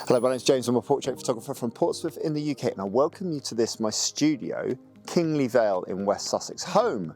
Hello, my name's James. I'm a portrait photographer from Portsmouth in the UK, and I welcome you to my studio, Kingley Vale in West Sussex, home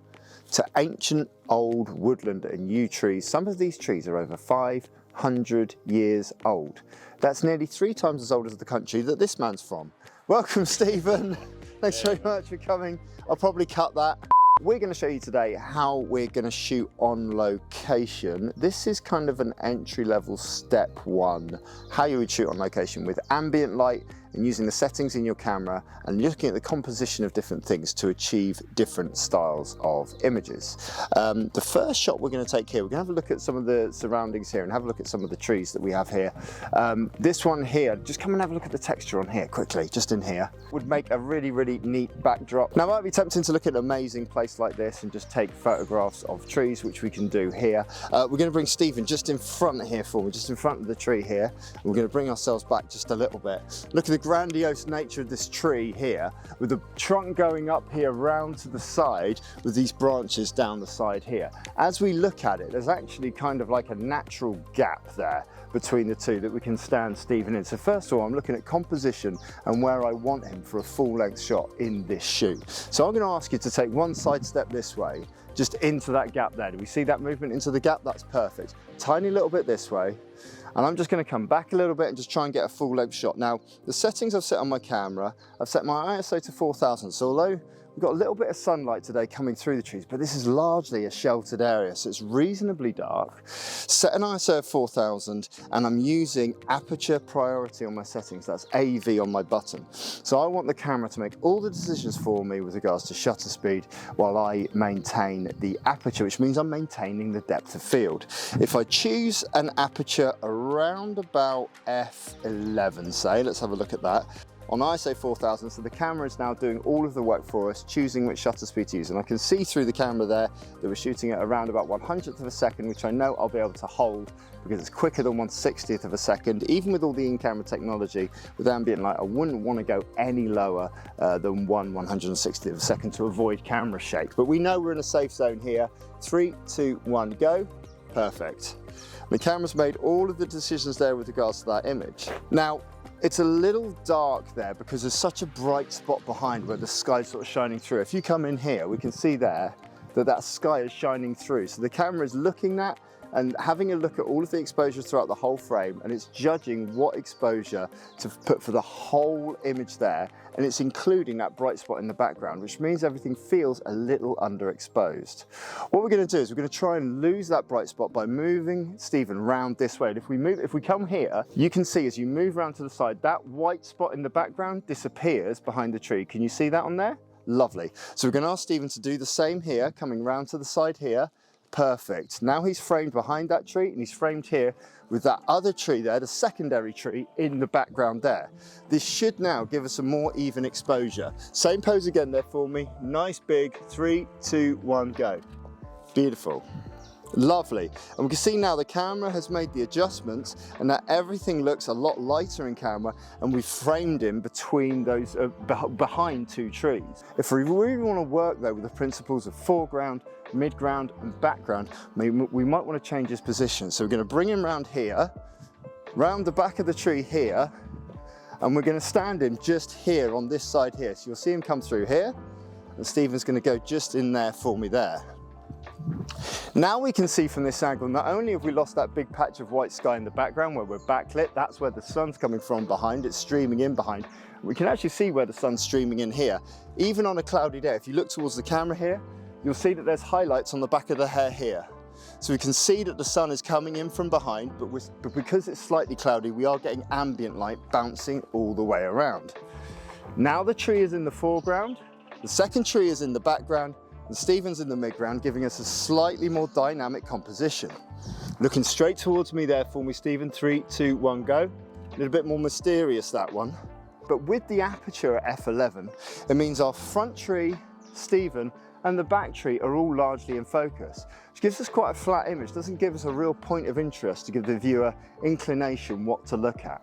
to ancient old woodland and yew trees. Some of these trees are over 500 years old. That's nearly 3 times as old as the country that this man's from. Welcome, Stephen. Thanks very much for coming. I'll probably cut that. We're going to show you today how we're going to shoot on location. This is kind of an entry-level step 1, how you would shoot on location with ambient light and using the settings in your camera and looking at the composition of different things to achieve different styles of images. The first shot we're going to take here, we're going to have a look at some of the surroundings here and have a look at some of the trees that we have here. This one here, just come and have a look at the texture on here quickly, just in here. Would make a really neat backdrop. Now it might be tempting to look at an amazing place like this and just take photographs of trees, which we can do here. We're going to bring Stephen just in front here for me, just in front of the tree here. We're going to bring ourselves back just a little bit. Look at the grandiose nature of this tree here, with the trunk going up here round to the side with these branches down the side here. As we look at it, there's actually kind of like a natural gap there between the two that we can stand Stephen in. So first of all, I'm looking at composition and where I want him for a full-length shot in this shoot. So I'm going to ask you to take one side step this way, just into that gap there. Do we see that movement into the gap? That's perfect. Tiny little bit this way. And I'm just going to come back a little bit and just try and get a full length shot. Now, the settings I've set on my camera, I've set my ISO to 4000. So although we've got a little bit of sunlight today coming through the trees, but this is largely a sheltered area, so it's reasonably dark. Set an ISO of 4000, and I'm using Aperture Priority on my settings. That's AV on my button. So I want the camera to make all the decisions for me with regards to shutter speed while I maintain the aperture, which means I'm maintaining the depth of field. If I choose an aperture around about f11, say, let's have a look at that. On ISO 4000, so the camera is now doing all of the work for us, choosing which shutter speed to use. And I can see through the camera there that we're shooting at around about 1/100th of a second, which I know I'll be able to hold because it's quicker than 1/60th of a second. Even with all the in-camera technology, with ambient light, I wouldn't want to go any lower than 1/160th of a second to avoid camera shake. But we know we're in a safe zone here. 3, 2, 1, go. Perfect. The camera's made all of the decisions there with regards to that image. Now, it's a little dark there because there's such a bright spot behind where the sky's sort of shining through. If you come in here, we can see there that sky is shining through. So the camera is looking at and having a look at all of the exposures throughout the whole frame, and it's judging what exposure to put for the whole image there, and it's including that bright spot in the background, which means everything feels a little underexposed. What we're going to do is we're going to try and lose that bright spot by moving Stephen round this way. And if we come here, you can see as you move around to the side, that white spot in the background disappears behind the tree. Can you see that on there? Lovely. So we're going to ask Stephen to do the same here, coming round to the side here. Perfect. Now he's framed behind that tree and he's framed here with that other tree there, the secondary tree in the background there. This should now give us a more even exposure. Same pose again there for me. Nice big 3, 2, 1, go. Beautiful. Lovely. And we can see now the camera has made the adjustments and that everything looks a lot lighter in camera, and we've framed him between those, behind 2 trees. If we really want to work though with the principles of foreground, midground and background, we might want to change his position. So we're going to bring him round here, round the back of the tree here, and we're going to stand him just here on this side here. So you'll see him come through here, and Stephen's going to go just in there for me there. Now we can see from this angle, not only have we lost that big patch of white sky in the background where we're backlit, that's where the sun's coming from behind, it's streaming in behind. We can actually see where the sun's streaming in here. Even on a cloudy day, if you look towards the camera here, you'll see that there's highlights on the back of the hair here. So we can see that the sun is coming in from behind, but because it's slightly cloudy, we are getting ambient light bouncing all the way around. Now the tree is in the foreground, the second tree is in the background, and Stephen's in the midground, giving us a slightly more dynamic composition. Looking straight towards me there for me, Stephen. 3, 2, 1, go. A little bit more mysterious, that one. But with the aperture at f11, it means our front tree, Stephen, and the back tree are all largely in focus, which gives us quite a flat image. Doesn't give us a real point of interest to give the viewer inclination what to look at.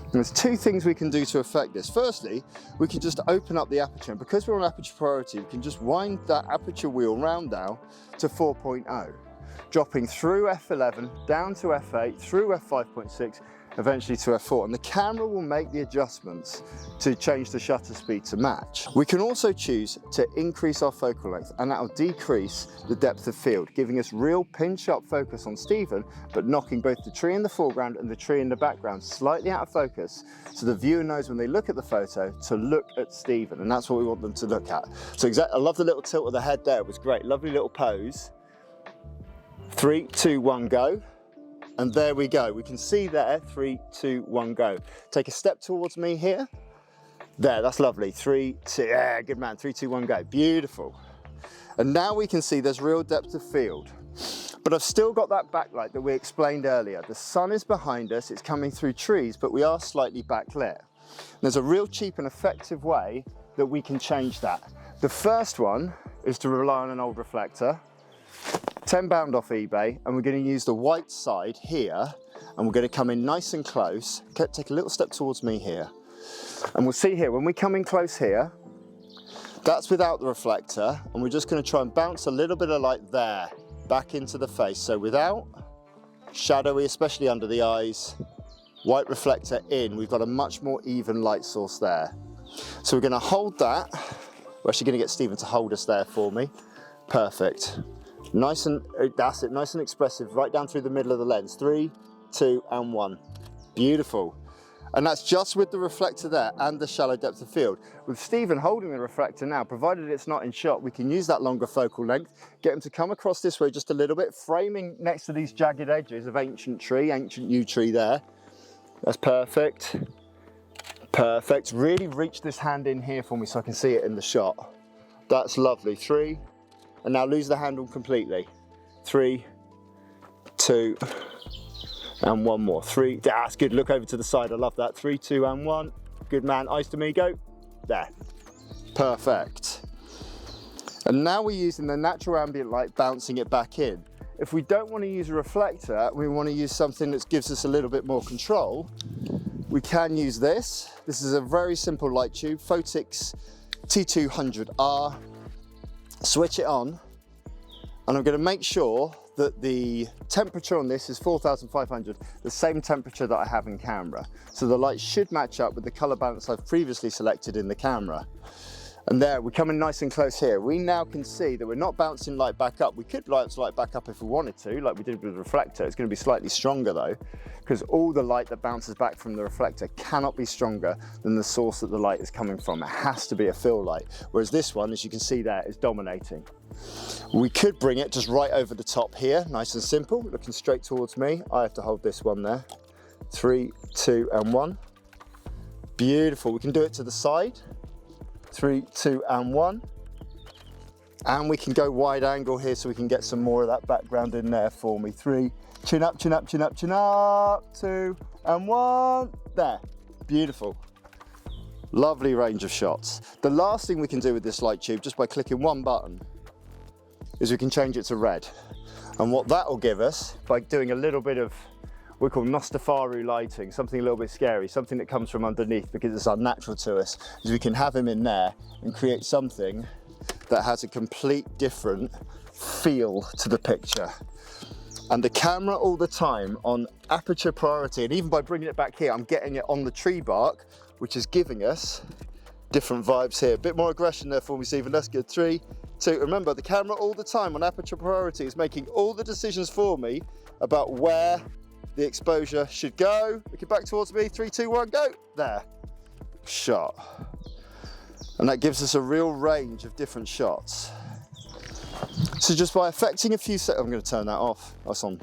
And there's 2 things we can do to affect this. Firstly, we can just open up the aperture, and because we're on Aperture Priority, we can just wind that aperture wheel round now to 4.0, dropping through f11, down to f8, through f5.6, eventually to f4, and the camera will make the adjustments to change the shutter speed to match. We can also choose to increase our focal length, and that will decrease the depth of field, giving us real pin-sharp focus on Stephen, but knocking both the tree in the foreground and the tree in the background slightly out of focus, so the viewer knows when they look at the photo to look at Stephen, and that's what we want them to look at. So I love the little tilt of the head there, it was great, lovely little pose. 3, 2, 1, go. And there we go, we can see there, 3, 2, 1, go. Take a step towards me here. There, that's lovely, 3, 2, yeah, good man, 3, 2, 1, go, beautiful. And now we can see there's real depth of field. But I've still got that backlight that we explained earlier. The sun is behind us, it's coming through trees, but we are slightly backlit. There's a real cheap and effective way that we can change that. The first one is to rely on an old reflector. £10 off eBay, and we're going to use the white side here, and we're going to come in nice and close. Take a little step towards me here, and we'll see here when we come in close here, that's without the reflector, and we're just going to try and bounce a little bit of light there back into the face. So without, shadowy, especially under the eyes, white reflector in, we've got a much more even light source there. So we're going to hold that. We're actually going to get Stephen to hold us there for me. Perfect. Nice and, that's it, nice and expressive, right down through the middle of the lens. 3, 2, and 1. Beautiful. And that's just with the reflector there and the shallow depth of field. With Stephen holding the reflector now, provided it's not in shot, we can use that longer focal length, get him to come across this way just a little bit, framing next to these jagged edges of ancient yew tree there. That's perfect. Perfect. Really reach this hand in here for me so I can see it in the shot. That's lovely. 3, and now lose the handle completely. 3, 2, and 1 more. 3, that's good, look over to the side, I love that. 3, 2, and 1. Good man, eyes to me, go. There, perfect. And now we're using the natural ambient light, bouncing it back in. If we don't want to use a reflector, we want to use something that gives us a little bit more control, we can use this. This is a very simple light tube, Photix T200R. Switch it on, and I'm going to make sure that the temperature on this is 4,500, the same temperature that I have in camera. So the light should match up with the color balance I've previously selected in the camera. And there, we're coming nice and close here. We now can see that we're not bouncing light back up. We could bounce light back up if we wanted to, like we did with the reflector. It's going to be slightly stronger though, because all the light that bounces back from the reflector cannot be stronger than the source that the light is coming from. It has to be a fill light. Whereas this one, as you can see there, is dominating. We could bring it just right over the top here, nice and simple, looking straight towards me. I have to hold this one there. 3, 2, and 1. Beautiful. We can do it to the side. 3, 2, and 1. And we can go wide angle here so we can get some more of that background in there for me. 3, chin up, chin up, chin up, chin up. 2, and 1. There. Beautiful. Lovely range of shots. The last thing we can do with this light tube, just by clicking one button, is we can change it to red. And what that will give us, by doing a little bit of what we call Nostafaru lighting, something a little bit scary, something that comes from underneath because it's unnatural to us, is we can have him in there and create something that has a complete different feel to the picture. And the camera all the time on Aperture Priority, and even by bringing it back here, I'm getting it on the tree bark, which is giving us different vibes here. A bit more aggression there for me, Stephen. That's good. 3, 2. Remember, the camera all the time on Aperture Priority is making all the decisions for me about where the exposure should go. Looking back towards me. 3, 2, 1, go. There. Shot. And that gives us a real range of different shots. So just by affecting a few seconds, I'm going to turn that off. That's on.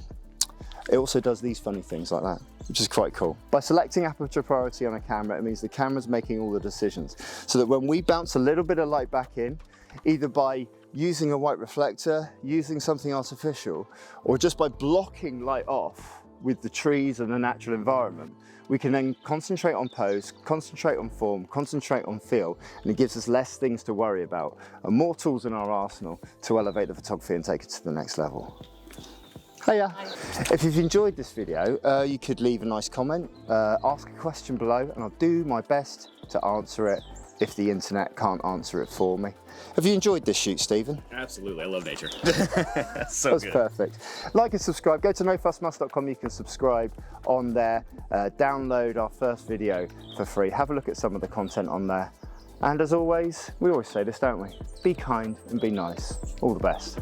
It also does these funny things like that, which is quite cool. By selecting Aperture Priority on a camera, it means the camera's making all the decisions. So that when we bounce a little bit of light back in, either by using a white reflector, using something artificial, or just by blocking light off with the trees and the natural environment, we can then concentrate on pose, concentrate on form, concentrate on feel, and it gives us less things to worry about and more tools in our arsenal to elevate the photography and take it to the next level. Hiya. If you've enjoyed this video, you could leave a nice comment, ask a question below, and I'll do my best to answer it if the internet can't answer it for me. Have you enjoyed this shoot, Stephen? Absolutely, I love nature. So That's good. perfect. Like and subscribe. Go to nofussmus.com. You can subscribe on there. Download our first video for free. Have a look at some of the content on there. And as always, we always say this, don't we? Be kind and be nice. All the best.